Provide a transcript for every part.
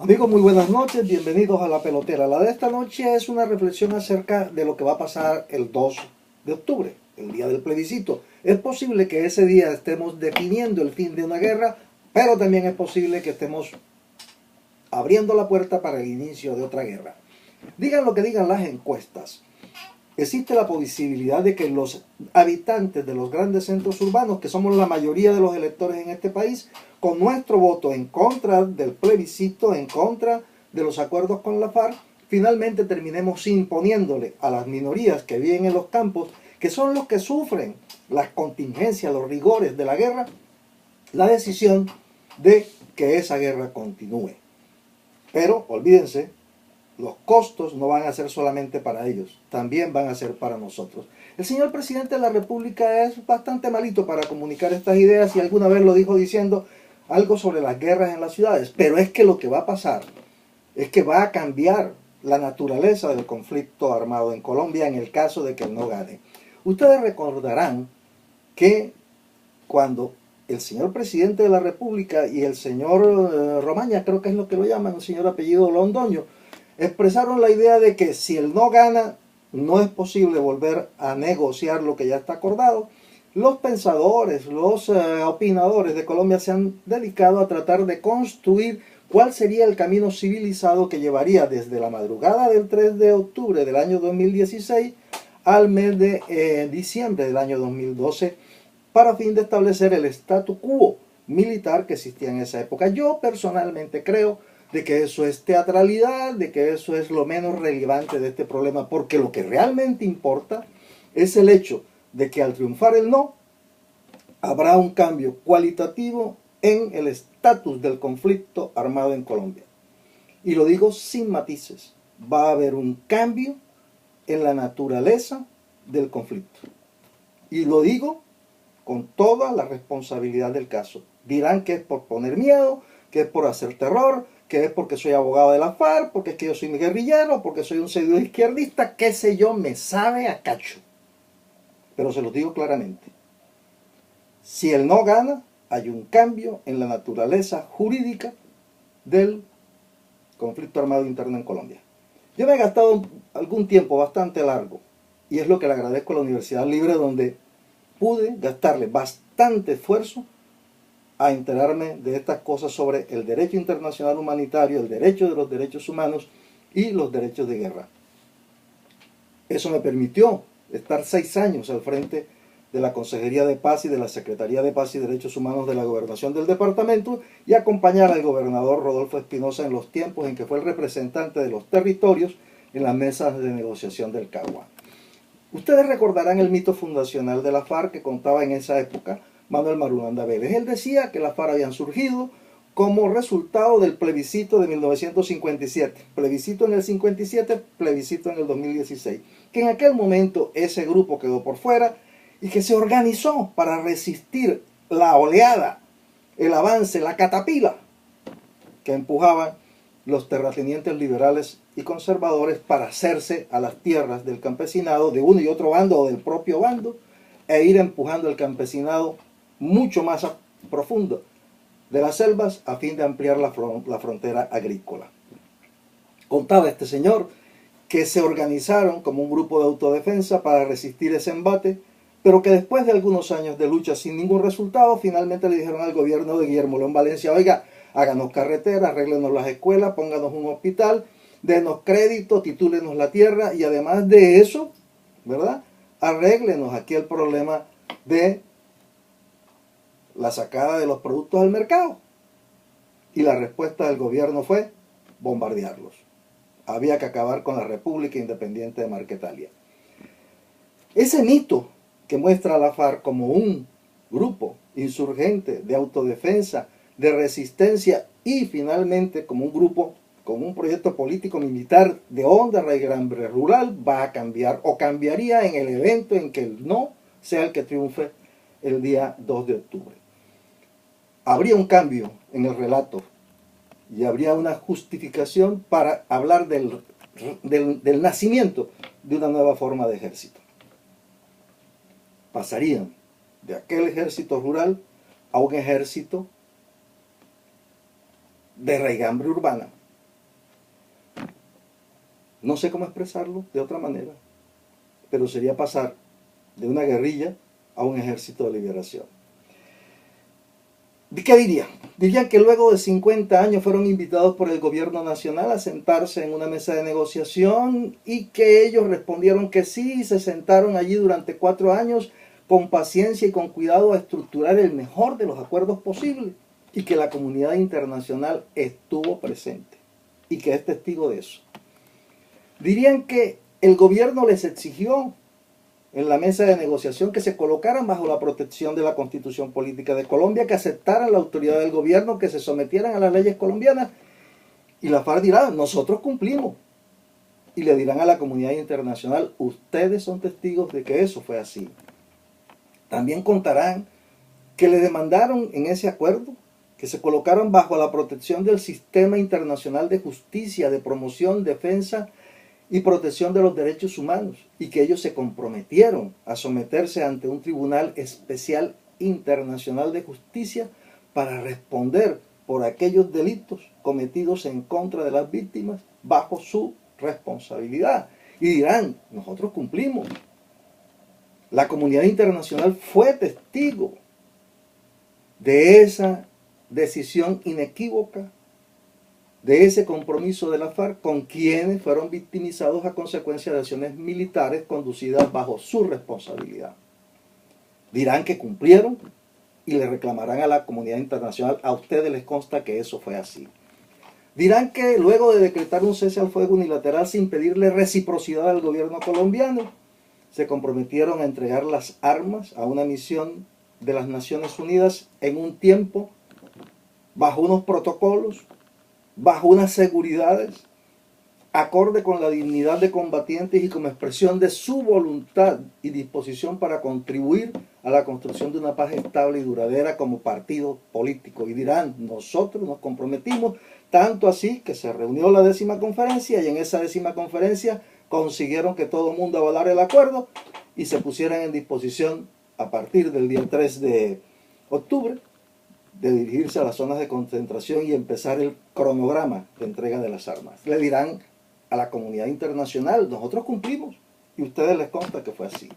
Amigos, muy buenas noches, bienvenidos a La Pelotera. La de esta noche es una reflexión acerca de lo que va a pasar el 2 de octubre, el día del plebiscito. Es posible que ese día estemos definiendo el fin de una guerra, pero también es posible que estemos abriendo la puerta para el inicio de otra guerra. Digan lo que digan las encuestas. Existe la posibilidad de que los habitantes de los grandes centros urbanos, que somos la mayoría de los electores en este país, con nuestro voto en contra del plebiscito, en contra de los acuerdos con la FARC, finalmente terminemos imponiéndole a las minorías que viven en los campos, que son los que sufren las contingencias, los rigores de la guerra, la decisión de que esa guerra continúe. Pero olvídense, los costos no van a ser solamente para ellos, también van a ser para nosotros. El señor presidente de la República es bastante malito para comunicar estas ideas y alguna vez lo dijo diciendo algo sobre las guerras en las ciudades, pero es que lo que va a pasar es que va a cambiar la naturaleza del conflicto armado en Colombia en el caso de que él no gane. Ustedes recordarán que cuando el señor presidente de la República y el señor Romaña, creo que es lo que lo llaman, un señor apellido Londoño, expresaron la idea de que si él no gana, no es posible volver a negociar lo que ya está acordado. Los pensadores, los opinadores de Colombia se han dedicado a tratar de construir cuál sería el camino civilizado que llevaría desde la madrugada del 3 de octubre del año 2016 al mes de diciembre del año 2012 para fin de establecer el statu quo militar que existía en esa época. Yo personalmente creo de que eso es teatralidad, de que eso es lo menos relevante de este problema, porque lo que realmente importa es el hecho de que al triunfar el no, habrá un cambio cualitativo en el estatus del conflicto armado en Colombia. Y lo digo sin matices, va a haber un cambio en la naturaleza del conflicto. Y lo digo con toda la responsabilidad del caso. Dirán que es por poner miedo, que es por hacer terror, que es porque soy abogado de la FARC, porque es que yo soy mi guerrillero, porque soy un seguidor izquierdista, qué sé yo, me sabe a cacho. Pero se los digo claramente. Si él no gana, hay un cambio en la naturaleza jurídica del conflicto armado interno en Colombia. Yo me he gastado algún tiempo bastante largo, y es lo que le agradezco a la Universidad Libre, donde pude gastarle bastante esfuerzo a enterarme de estas cosas sobre el derecho internacional humanitario, el derecho de los derechos humanos y los derechos de guerra. Eso me permitió estar 6 años al frente de la Consejería de Paz y de la Secretaría de Paz y Derechos Humanos de la Gobernación del departamento y acompañar al gobernador Rodolfo Espinosa en los tiempos en que fue el representante de los territorios en las mesas de negociación del Caguán. Ustedes recordarán el mito fundacional de la FARC que contaba en esa época Manuel Marulanda Vélez. Él decía que las FARC habían surgido como resultado del plebiscito de 1957. Plebiscito en el 57, plebiscito en el 2016. Que en aquel momento ese grupo quedó por fuera y que se organizó para resistir la oleada, el avance, la catapila que empujaban los terratenientes liberales y conservadores para hacerse a las tierras del campesinado de uno y otro bando o del propio bando e ir empujando el campesinado mucho más profundo de las selvas a fin de ampliar la frontera agrícola. Contaba este señor que se organizaron como un grupo de autodefensa para resistir ese embate, pero que después de algunos años de lucha sin ningún resultado, finalmente le dijeron al gobierno de Guillermo León Valencia: oiga, háganos carreteras, arréglenos las escuelas, pónganos un hospital, denos crédito, titúlenos la tierra y además de eso, ¿verdad?, arréglenos aquí el problema de la sacada de los productos al mercado. Y la respuesta del gobierno fue bombardearlos. Había que acabar con la República Independiente de Marquetalia. Ese mito que muestra a la FARC como un grupo insurgente de autodefensa, de resistencia y finalmente como un grupo con un proyecto político militar de honda raigambre rural va a cambiar o cambiaría en el evento en que el no sea el que triunfe el día 2 de octubre. Habría un cambio en el relato y habría una justificación para hablar del nacimiento de una nueva forma de ejército. Pasarían de aquel ejército rural a un ejército de raigambre urbana, No sé cómo expresarlo de otra manera, pero sería pasar de una guerrilla a un ejército de liberación. ¿Qué dirían? Dirían que luego de 50 años fueron invitados por el gobierno nacional a sentarse en una mesa de negociación y que ellos respondieron que sí, y se sentaron allí durante 4 años con paciencia y con cuidado a estructurar el mejor de los acuerdos posibles y que la comunidad internacional estuvo presente y que es testigo de eso. Dirían que el gobierno les exigió en la mesa de negociación que se colocaran bajo la protección de la Constitución Política de Colombia, que aceptaran la autoridad del gobierno, que se sometieran a las leyes colombianas. Y la FARC dirá, nosotros cumplimos. Y le dirán a la comunidad internacional, ustedes son testigos de que eso fue así. También contarán que le demandaron en ese acuerdo que se colocaran bajo la protección del sistema internacional de justicia, de promoción, defensa y protección de los derechos humanos, y que ellos se comprometieron a someterse ante un tribunal especial internacional de justicia para responder por aquellos delitos cometidos en contra de las víctimas bajo su responsabilidad. Y dirán, nosotros cumplimos. La comunidad internacional fue testigo de esa decisión inequívoca, de ese compromiso de la FARC con quienes fueron victimizados a consecuencia de acciones militares conducidas bajo su responsabilidad. Dirán que cumplieron y le reclamarán a la comunidad internacional, a ustedes les consta que eso fue así. Dirán que luego de decretar un cese al fuego unilateral sin pedirle reciprocidad al gobierno colombiano, se comprometieron a entregar las armas a una misión de las Naciones Unidas en un tiempo, bajo unos protocolos, bajo unas seguridades, acorde con la dignidad de combatientes y como expresión de su voluntad y disposición para contribuir a la construcción de una paz estable y duradera como partido político. Y dirán, nosotros nos comprometimos, tanto así que se reunió la 10ª conferencia y en esa 10ª conferencia consiguieron que todo el mundo avalara el acuerdo y se pusieran en disposición a partir del día 3 de octubre de dirigirse a las zonas de concentración y empezar el cronograma de entrega de las armas. Le dirán a la comunidad internacional, nosotros cumplimos y a ustedes les consta que fue así.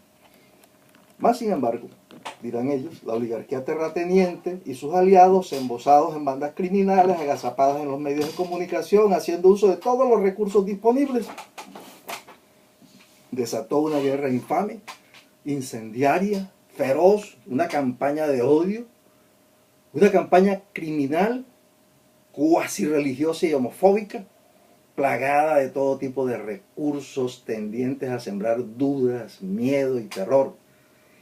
Más sin embargo, dirán ellos, la oligarquía terrateniente y sus aliados, embosados en bandas criminales, agazapadas en los medios de comunicación, haciendo uso de todos los recursos disponibles, desató una guerra infame, incendiaria, feroz, una campaña de odio, una campaña criminal, cuasi religiosa y homofóbica, plagada de todo tipo de recursos tendientes a sembrar dudas, miedo y terror.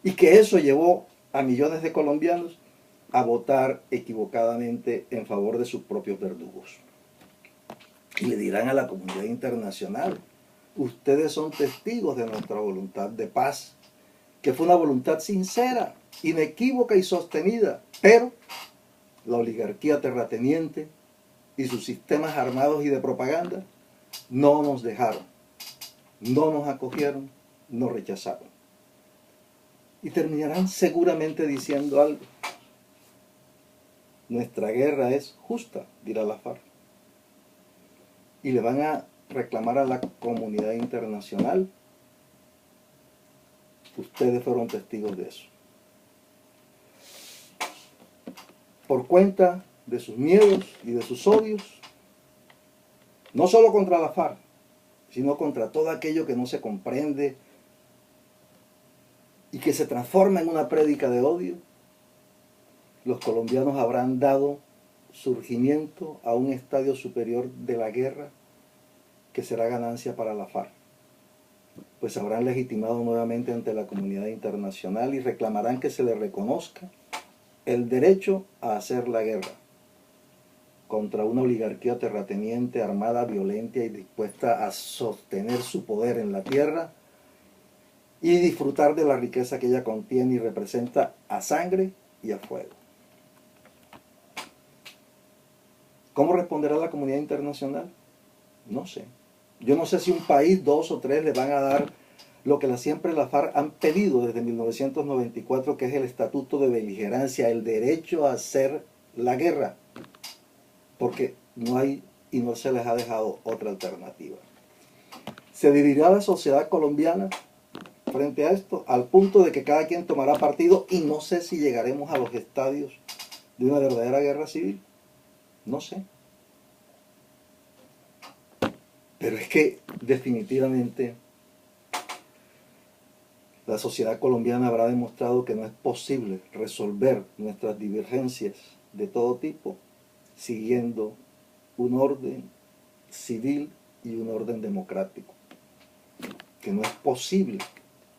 Y que eso llevó a millones de colombianos a votar equivocadamente en favor de sus propios verdugos. Y le dirán a la comunidad internacional, ustedes son testigos de nuestra voluntad de paz, que fue una voluntad sincera, inequívoca y sostenida, pero la oligarquía terrateniente y sus sistemas armados y de propaganda no nos dejaron, no nos acogieron, nos rechazaron. Y terminarán seguramente diciendo algo. Nuestra guerra es justa, dirá la FARC. Y le van a reclamar a la comunidad internacional, ustedes fueron testigos de eso. Por cuenta de sus miedos y de sus odios, no solo contra la FARC, sino contra todo aquello que no se comprende y que se transforma en una prédica de odio, los colombianos habrán dado surgimiento a un estadio superior de la guerra que será ganancia para la FARC, pues habrán legitimado nuevamente ante la comunidad internacional y reclamarán que se les reconozca el derecho a hacer la guerra contra una oligarquía terrateniente, armada, violenta y dispuesta a sostener su poder en la tierra y disfrutar de la riqueza que ella contiene y representa a sangre y a fuego. ¿Cómo responderá la comunidad internacional? No sé. Yo no sé si un país, 2 o 3, le van a dar lo que siempre la FARC han pedido desde 1994, que es el estatuto de beligerancia, el derecho a hacer la guerra, porque no hay y no se les ha dejado otra alternativa. Se dividirá la sociedad colombiana frente a esto, al punto de que cada quien tomará partido y no sé si llegaremos a los estadios de una verdadera guerra civil. No sé. Pero es que definitivamente la sociedad colombiana habrá demostrado que no es posible resolver nuestras divergencias de todo tipo siguiendo un orden civil y un orden democrático. Que no es posible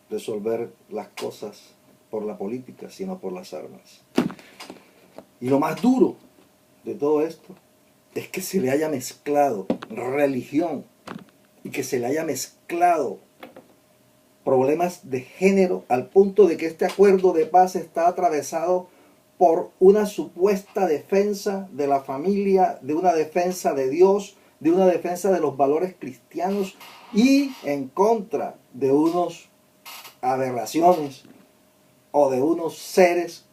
resolver las cosas por la política, sino por las armas. Y lo más duro de todo esto es que se le haya mezclado religión y que se le haya mezclado problemas de género al punto de que este acuerdo de paz está atravesado por una supuesta defensa de la familia, de una defensa de Dios, de una defensa de los valores cristianos y en contra de unos aberraciones o de unos seres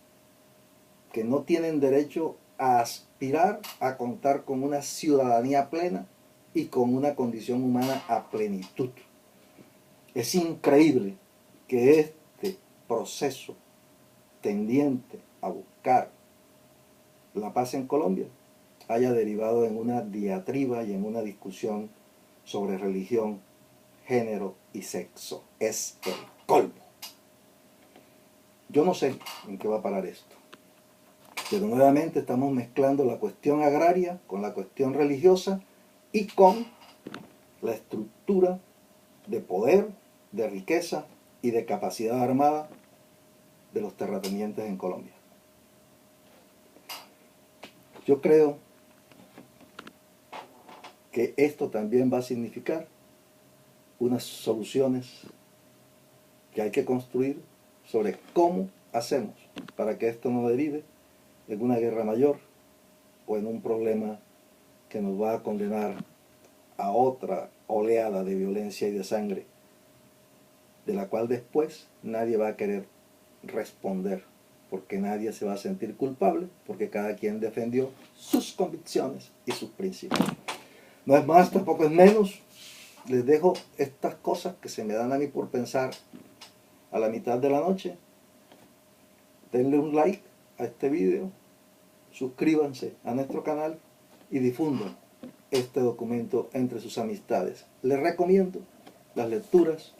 que no tienen derecho a aspirar a contar con una ciudadanía plena y con una condición humana a plenitud. Es increíble que este proceso tendiente a buscar la paz en Colombia haya derivado en una diatriba y en una discusión sobre religión, género y sexo. Es el colmo. Yo no sé en qué va a parar esto, pero nuevamente estamos mezclando la cuestión agraria con la cuestión religiosa y con la estructura de poder, de riqueza y de capacidad armada de los terratenientes en Colombia. Yo creo que esto también va a significar unas soluciones que hay que construir sobre cómo hacemos para que esto no derive en una guerra mayor o en un problema que nos va a condenar a otra oleada de violencia y de sangre, de la cual después nadie va a querer responder, porque nadie se va a sentir culpable, porque cada quien defendió sus convicciones y sus principios. No es más, tampoco es menos. Les dejo estas cosas que se me dan a mí por pensar a la mitad de la noche. Denle un like a este video, suscríbanse a nuestro canal y difundan este documento entre sus amistades. Les recomiendo las lecturas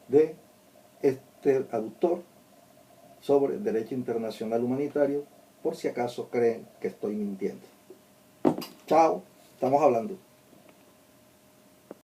de este autor sobre derecho internacional humanitario, por si acaso creen que estoy mintiendo. Chao, estamos hablando.